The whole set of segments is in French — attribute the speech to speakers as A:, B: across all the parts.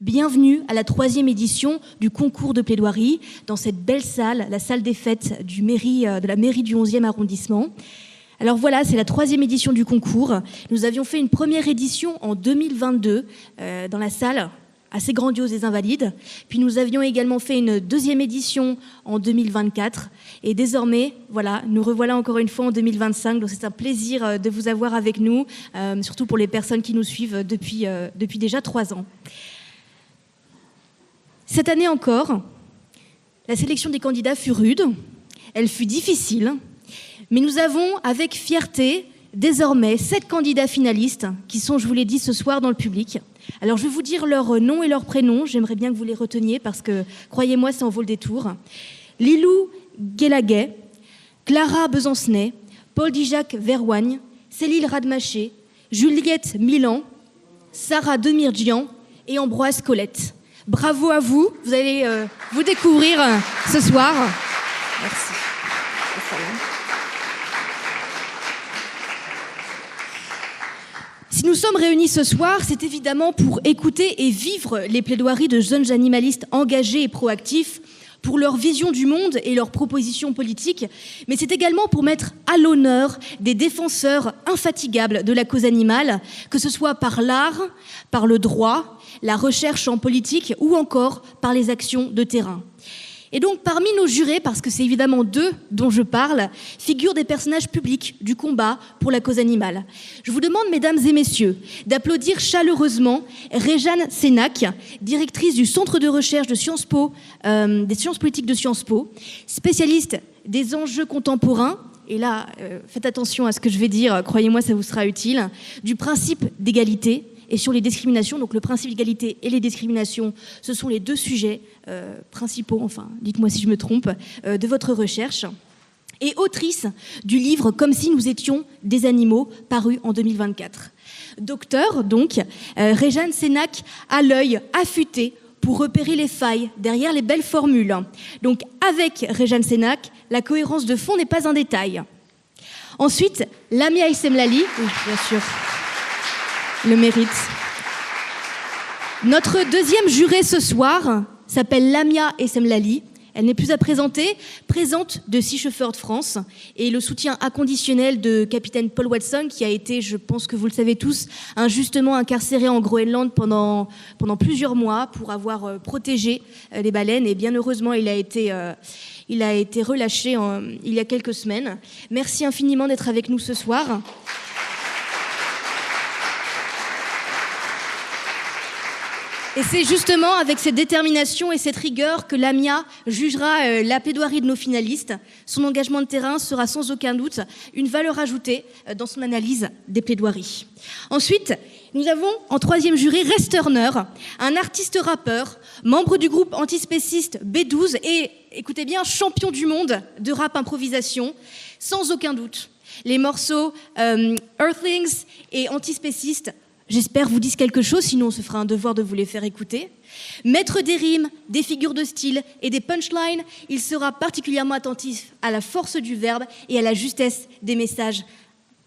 A: Bienvenue à la 3e édition du concours de plaidoirie dans cette belle salle, la salle des fêtes de la mairie du 11e arrondissement. Alors voilà, c'est la 3e édition du concours. Nous avions fait une première édition en 2022 dans la salle assez grandiose des Invalides. Puis nous avions également fait une 2e édition en 2024. Et désormais, voilà, nous revoilà encore une fois en 2025. Donc c'est un plaisir de vous avoir avec nous, surtout pour les personnes qui nous suivent depuis déjà 3 ans. Cette année encore, la sélection des candidats fut rude, elle fut difficile, mais nous avons avec fierté désormais 7 candidats finalistes qui sont, je vous l'ai dit, ce soir dans le public. Alors je vais vous dire leur nom et leur prénom, j'aimerais bien que vous les reteniez parce que, croyez-moi, ça en vaut le détour. Lilou Guélaguet, Clara Besancenay, Paul Dijak Verwagne, Célile Rademaché, Juliette Milan, Sarah Demirjian et Ambroise Colette. Bravo à vous, vous allez vous découvrir ce soir. Merci. Si nous sommes réunis ce soir, c'est évidemment pour écouter et vivre les plaidoiries de jeunes animalistes engagés et proactifs pour leur vision du monde et leurs propositions politiques, mais c'est également pour mettre à l'honneur des défenseurs infatigables de la cause animale, que ce soit par l'art, par le droit, la recherche en politique ou encore par les actions de terrain. Et donc, parmi nos jurés, parce que c'est évidemment d'eux dont je parle, figurent des personnages publics du combat pour la cause animale. Je vous demande, mesdames et messieurs, d'applaudir chaleureusement Réjeanne Sénac, directrice du Centre de recherche de Sciences Po, des sciences politiques de Sciences Po, spécialiste des enjeux contemporains, et là, faites attention à ce que je vais dire, croyez-moi, ça vous sera utile, du principe d'égalité, et sur les discriminations, donc le principe d'égalité et les discriminations, ce sont les 2 sujets principaux, enfin, dites-moi si je me trompe, de votre recherche. Et autrice du livre « Comme si nous étions des animaux » paru en 2024. Docteur, donc, Réjeanne Sénac a l'œil affûté pour repérer les failles derrière les belles formules. Donc, avec Réjeanne Sénac, la cohérence de fond n'est pas un détail. Ensuite, Lamia Essemlali, oui, bien sûr, le mérite. Notre 2e jurée ce soir s'appelle Lamia Essemlali. Elle n'est plus à présenter, présente de Sea Shepherd France et le soutien inconditionnel de capitaine Paul Watson qui a été, je pense que vous le savez tous, injustement incarcéré en Groenland pendant plusieurs mois pour avoir protégé les baleines et bien heureusement il a été relâché il y a quelques semaines. Merci infiniment d'être avec nous ce soir. Et c'est justement avec cette détermination et cette rigueur que Lamia jugera la plaidoirie de nos finalistes. Son engagement de terrain sera sans aucun doute une valeur ajoutée dans son analyse des plaidoiries. Ensuite, nous avons en 3e juré Rest Turner, un artiste-rappeur, membre du groupe antispéciste B12 et, écoutez bien, champion du monde de rap improvisation, sans aucun doute. Les morceaux Earthlings et Antispéciste, j'espère vous disent quelque chose, sinon on se fera un devoir de vous les faire écouter. Maître des rimes, des figures de style et des punchlines, il sera particulièrement attentif à la force du verbe et à la justesse des messages.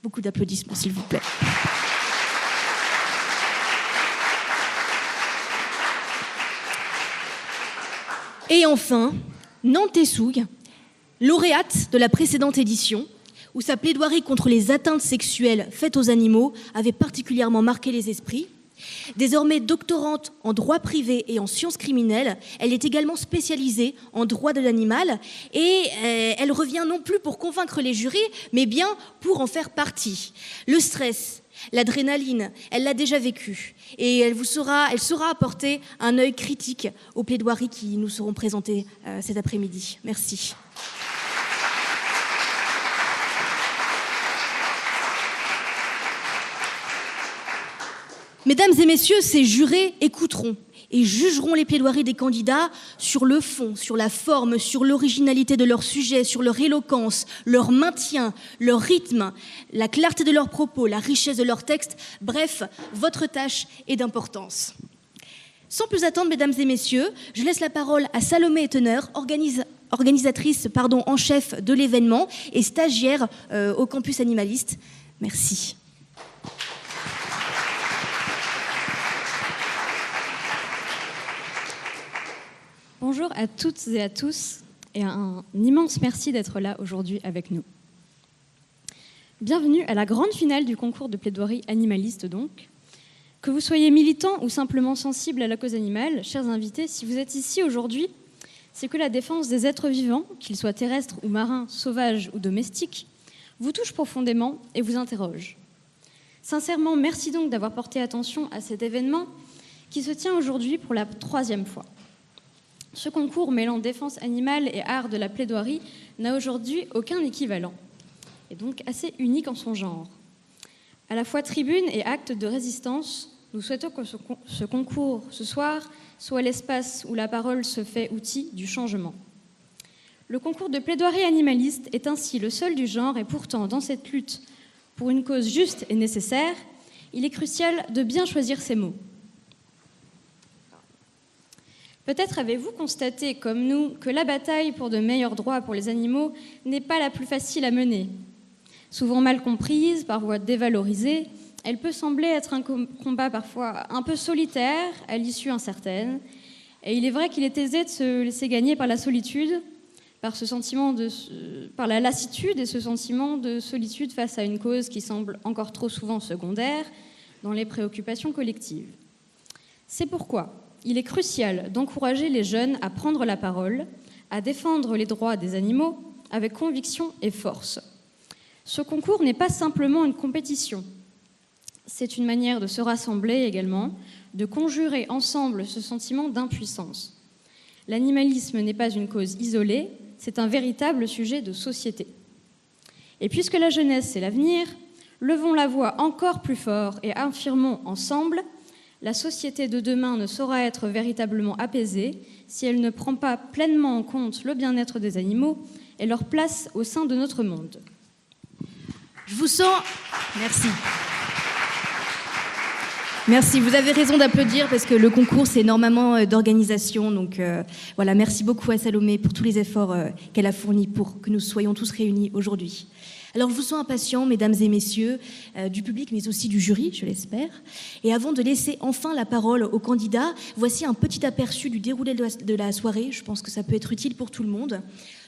A: Beaucoup d'applaudissements, s'il vous plaît. Et enfin, Nanté Soug, lauréate de la précédente édition, où sa plaidoirie contre les atteintes sexuelles faites aux animaux avait particulièrement marqué les esprits. Désormais doctorante en droit privé et en sciences criminelles, elle est également spécialisée en droit de l'animal et elle revient non plus pour convaincre les jurys, mais bien pour en faire partie. Le stress, l'adrénaline, elle l'a déjà vécu et elle saura apporter un œil critique aux plaidoiries qui nous seront présentées cet après-midi. Merci. Mesdames et messieurs, ces jurés écouteront et jugeront les plaidoiries des candidats sur le fond, sur la forme, sur l'originalité de leur sujet, sur leur éloquence, leur maintien, leur rythme, la clarté de leurs propos, la richesse de leurs textes. Bref, votre tâche est d'importance. Sans plus attendre, mesdames et messieurs, je laisse la parole à Salomé Ettener, organisatrice en chef de l'événement et stagiaire au campus animaliste. Merci.
B: Bonjour à toutes et à tous, et un immense merci d'être là aujourd'hui avec nous. Bienvenue à la grande finale du concours de plaidoirie animaliste donc. Que vous soyez militant ou simplement sensible à la cause animale, chers invités, si vous êtes ici aujourd'hui, c'est que la défense des êtres vivants, qu'ils soient terrestres ou marins, sauvages ou domestiques, vous touche profondément et vous interroge. Sincèrement, merci donc d'avoir porté attention à cet événement qui se tient aujourd'hui pour la 3e fois. Ce concours mêlant défense animale et art de la plaidoirie n'a aujourd'hui aucun équivalent, et donc assez unique en son genre. À la fois tribune et acte de résistance, nous souhaitons que ce concours, ce soir, soit l'espace où la parole se fait outil du changement. Le concours de plaidoirie animaliste est ainsi le seul du genre, et pourtant, dans cette lutte pour une cause juste et nécessaire, il est crucial de bien choisir ses mots. Peut-être avez-vous constaté, comme nous, que la bataille pour de meilleurs droits pour les animaux n'est pas la plus facile à mener. Souvent mal comprise, parfois dévalorisée, elle peut sembler être un combat parfois un peu solitaire, à l'issue incertaine. Et il est vrai qu'il est aisé de se laisser gagner par la solitude, par la lassitude et ce sentiment de solitude face à une cause qui semble encore trop souvent secondaire dans les préoccupations collectives. C'est pourquoi il est crucial d'encourager les jeunes à prendre la parole, à défendre les droits des animaux avec conviction et force. Ce concours n'est pas simplement une compétition. C'est une manière de se rassembler également, de conjurer ensemble ce sentiment d'impuissance. L'animalisme n'est pas une cause isolée, c'est un véritable sujet de société. Et puisque la jeunesse, c'est l'avenir, levons la voix encore plus fort et affirmons ensemble: la société de demain ne saura être véritablement apaisée si elle ne prend pas pleinement en compte le bien-être des animaux et leur place au sein de notre monde.
A: Je vous sens... Merci. Merci, vous avez raison d'applaudir parce que le concours, c'est énormément d'organisation. Donc voilà, merci beaucoup à Salomé pour tous les efforts qu'elle a fournis pour que nous soyons tous réunis aujourd'hui. Alors je vous sens impatients, mesdames et messieurs, du public, mais aussi du jury, je l'espère. Et avant de laisser enfin la parole aux candidats, voici un petit aperçu du déroulé de la soirée. Je pense que ça peut être utile pour tout le monde.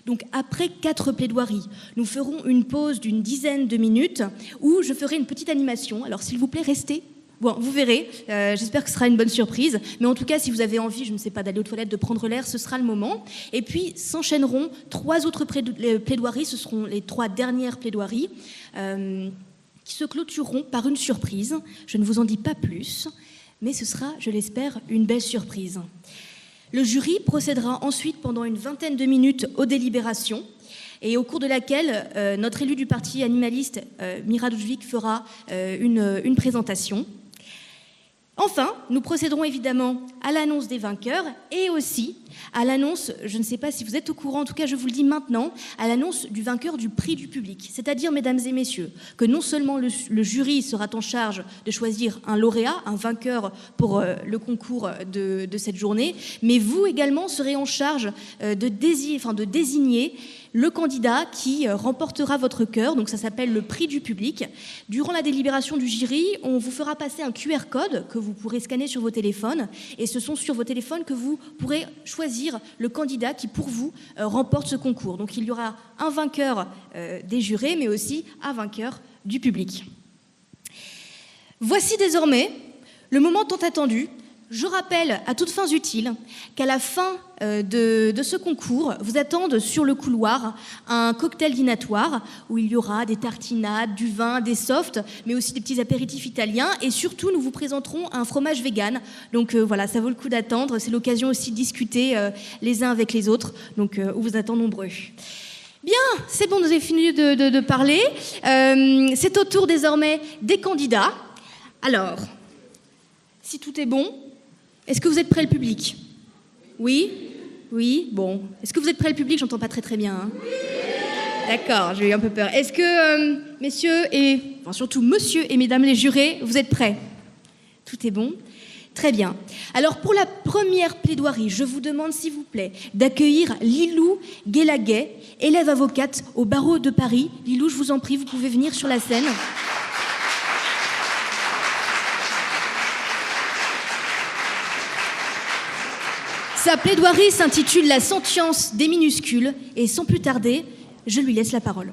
A: Donc après 4 plaidoiries, nous ferons une pause d'une dizaine de minutes où je ferai une petite animation. Alors s'il vous plaît, restez. Bon, vous verrez, j'espère que ce sera une bonne surprise. Mais en tout cas, si vous avez envie, je ne sais pas, d'aller aux toilettes, de prendre l'air, ce sera le moment. Et puis s'enchaîneront 3 autres plaidoiries, ce seront les 3 dernières plaidoiries, qui se clôtureront par une surprise. Je ne vous en dis pas plus, mais ce sera, je l'espère, une belle surprise. Le jury procédera ensuite pendant une vingtaine de minutes aux délibérations, et au cours de laquelle notre élu du parti animaliste, Mira Dujvik, fera une présentation. Enfin, nous procéderons évidemment à l'annonce des vainqueurs et aussi à l'annonce, je ne sais pas si vous êtes au courant, en tout cas je vous le dis maintenant, à l'annonce du vainqueur du prix du public. C'est-à-dire, mesdames et messieurs, que non seulement le jury sera en charge de choisir un lauréat, un vainqueur pour le concours de cette journée, mais vous également serez en charge de désigner le candidat qui remportera votre cœur, donc ça s'appelle le prix du public. Durant la délibération du jury, on vous fera passer un QR code que vous pourrez scanner sur vos téléphones, et ce sont sur vos téléphones que vous pourrez choisir le candidat qui, pour vous, remporte ce concours. Donc il y aura un vainqueur des jurés, mais aussi un vainqueur du public. Voici désormais le moment tant attendu. Je rappelle à toutes fins utiles qu'à la fin de ce concours, vous attendent sur le couloir un cocktail dînatoire où il y aura des tartinades, du vin, des softs, mais aussi des petits apéritifs italiens. Et surtout, nous vous présenterons un fromage vegan. Donc voilà, ça vaut le coup d'attendre. C'est l'occasion aussi de discuter les uns avec les autres. Donc on vous attend nombreux. Bien, c'est bon, nous avons fini de parler. C'est au tour désormais des candidats. Alors, si tout est bon... Est-ce que vous êtes prêts, le public? Oui? Oui? Bon. Est-ce que vous êtes prêts, le public? J'entends pas très bien. Hein. D'accord, j'ai eu un peu peur. Est-ce que, messieurs et... Enfin, surtout monsieur et mesdames les jurés, vous êtes prêts? Tout est bon? Très bien. Alors, pour la première plaidoirie, je vous demande, s'il vous plaît, d'accueillir Lilou Guélaguet, élève avocate au barreau de Paris. Lilou, je vous en prie, vous pouvez venir sur la scène. Sa plaidoirie s'intitule « La sentience des minuscules » et sans plus tarder, je lui laisse la parole.